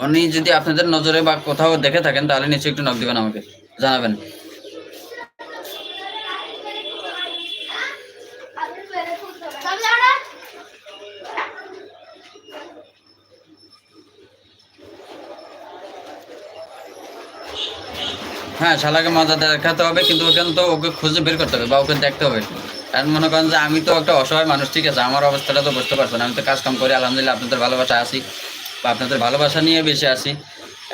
উনি যদি আপনাদের নজরে বা কোথাও দেখে থাকেন তাহলে নিশ্চয়ই একটু নক দিবেন, আমাকে জানাবেন। হ্যাঁ, শালাকে মজা দেখাতে হবে, কিন্তু ওখানে তো ওকে খুঁজে বের করতে হবে বা ওকে দেখতে হবে। কারণ মনে করেন যে আমি তো একটা অসহায় মানুষ, ঠিক আছে, আমার অবস্থাটা তো বুঝতে পারছেন। আমি তো কাজ কাম করি, আলহামদুলিল্লাহ আপনাদের ভালোবাসা আছি বা আপনাদের ভালোবাসা নিয়ে বেশি আছি।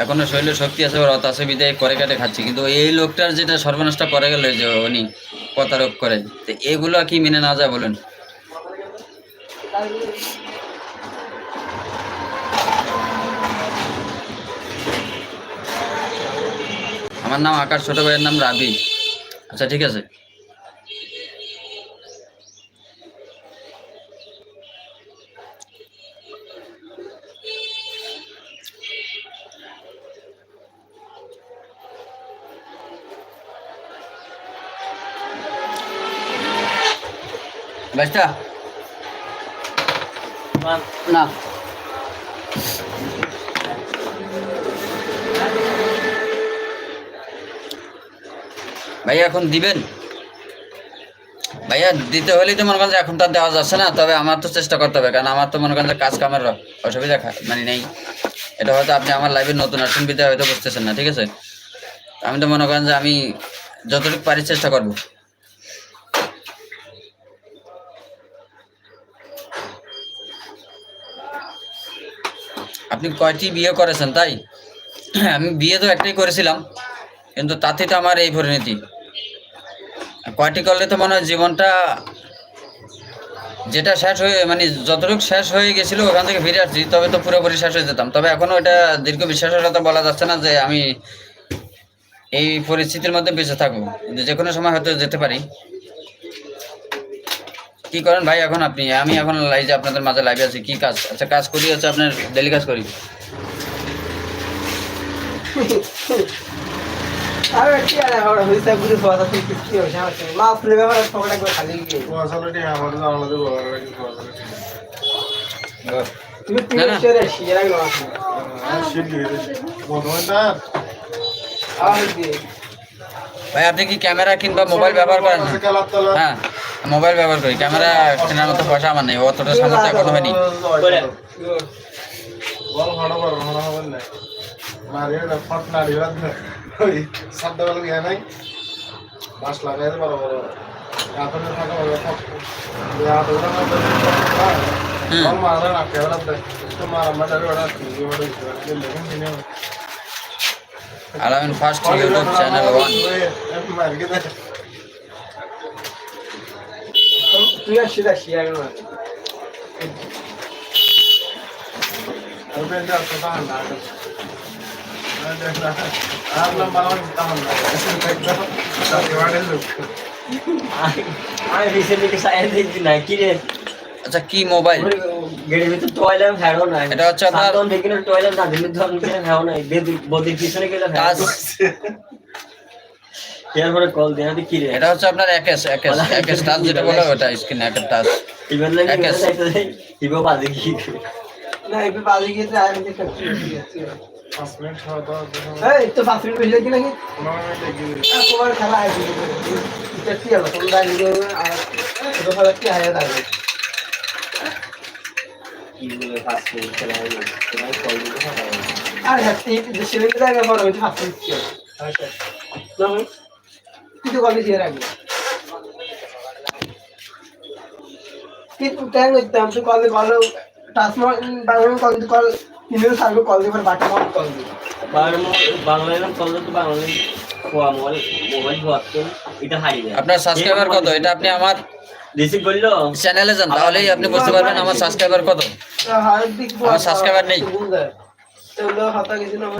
এখনো শরীরে শক্তি আছে, রথ আছে, বিদায় করে কেটে খাচ্ছি। কিন্তু এই লোকটার যেটা সর্বনাশটা করে গেল, যে উনি প্রতারক করে, তো এগুলো কি মেনে না যায় বলেন? আমার নাম আকাশ, ছোট ভাইয়ের নাম রাবি। আচ্ছা ঠিক আছে। বাইশটা না ভাইয়া এখন দিবেন? ভাইয়া দিতে হলেই তো মনে করেন যে এখন তো আর দেওয়া যাচ্ছে না, তবে আমার তো চেষ্টা করতে হবে, কারণ আমার তো মনে করেন যে কাজ কামের অসুবিধা মানে নেই। এটা হয়তো আপনি আমার লাইফে নতুন আসছেন বিদায় হয়তো বুঝতেছেন না, ঠিক আছে। আমি তো মনে করেন যে আমি যতটুকু পারি চেষ্টা করব। আপনি কয়টি বিয়ে করেছেন তাই? আমি বিয়ে তো একটাই করেছিলাম, কিন্তু তাতে তো আমার এই পরিণতি। কয়টি করলে তো মনে হয় জীবনটা যেটা শেষ হয়ে মানে যতটুকু শেষ হয়ে গেছিল ওখান থেকে ফিরে আসছি, তবে তো পুরোপুরি শেষ হয়ে যেতাম। তবে এখনো এটা দীর্ঘ বিশ্বাসের কথা বলা যাচ্ছে না যে আমি এই পরিস্থিতির মধ্যে বেঁচে থাকবো, কিন্তু যে কোনো সময় হয়তো যেতে পারি। কি করেন ভাই এখন আপনি? আমি এখন লাইভে আপনাদের মাঝে লাইভে আছি। কি কাজ? আচ্ছা কাজ করি, হচ্ছে আপনার ডেলি কাজ করি। আরে কি আর আমরা হইছে গুরু ফাদা থেকে কি হবে জানেন মা ফুলে ব্যাপারে সবটা করে খালি কি আসলে আমাদের আমাদের বলার আগে তুমি তিন শেয়ারে শেয়ার লাগলো ভাই আপনি কি ক্যামেরা কিংবা মোবাইল ব্যবহার করেন? হ্যাঁ মোবাইল ব্যবহার করি, ক্যামেরা কেনার মতো পয়সা আমার নেই, অতটা সামর্থ্য এখনো হয়নি। আলামিন ফার্স্ট ইউটিউব চ্যানেল 1। তুই আর সেটা শেয়ার করো আমি রিসেন্টলি সাইন দেখি না কি রে। আচ্ছা কি মোবাইল? গেটের ভিতর টয়লেট ফেরো না, এটা হচ্ছে আপনার সাধারণ দেখি না টয়লেট না দিলে ধর নিচে ফেরো না, বদির পিছনে গেলে কাজ। এরপরে কল দেন কি রে। এটা হচ্ছে আপনার একেস টাচ যেটা বলে, ওটা স্ক্রিন একের টাচ। ইভেন লাগে একেস ইভো বাজে কি না ইভো বাজে কি তো আমি দেখতে পাচ্ছি 5 মিনিট খাওয়া দাও এই তো 5 মিনিট বেশি লাগি নাকি না কোবার খেলা আছে এটা কি হলো তোমরা নিজে আর ছোট খেলা কি হায়া দাও কি বলে 5 মিনিট খেলা হয় তোমার কল দিতে হবে আর হ্যাপি দেশে জায়গা বড় হইছে 5 মিনিট কি আচ্ছা না কিছু কল দিয়ে রাখবে কিন্তু ট্যাগ করতে আমি তো কল ভালো transfer Bangla call email server call দিয়ে বাটা কল দিয়ে বাংলা কল তো বাংলা মোবাইল ভর্তি এটা হারিয়ে যায়। আপনার সাবস্ক্রাইবার কত? এটা আপনি আমার রিসিভ করলো চ্যানেলে যান, তাহলেই আপনি বুঝতে পারবেন আমার সাবস্ক্রাইবার কত। আমার সাবস্ক্রাইবার নেই।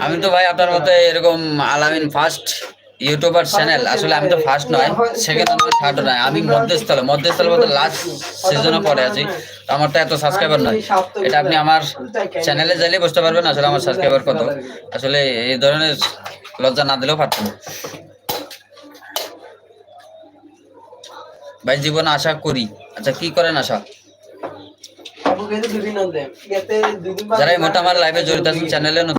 আমি তো ভাই আপনার মতো এরকম আলামিন ফার্স্ট ইউটিউবার চ্যানেল, আসলে আমি তো ফার্স্ট নয়, সেকেন্ড নয়, থার্ড নয়, আমি মধ্যস্থলে মধ্যে লাস্ট সিজনে পড়ে আছি। আমার তো এত সাবস্ক্রাইবার নয়। এটা আপনি আমার চ্যানেলে যাইলে বুঝতে পারবেন আসলে আমার সাবস্ক্রাইবার কত। আসলে এই ধরনের লজ্জা না দিলেও পারতাম ভাই, জীবনে আশা করি। আচ্ছা কি করেন আশা? যারা এই মোটা আমার লাইভে জড়িত আছেন চ্যানেলে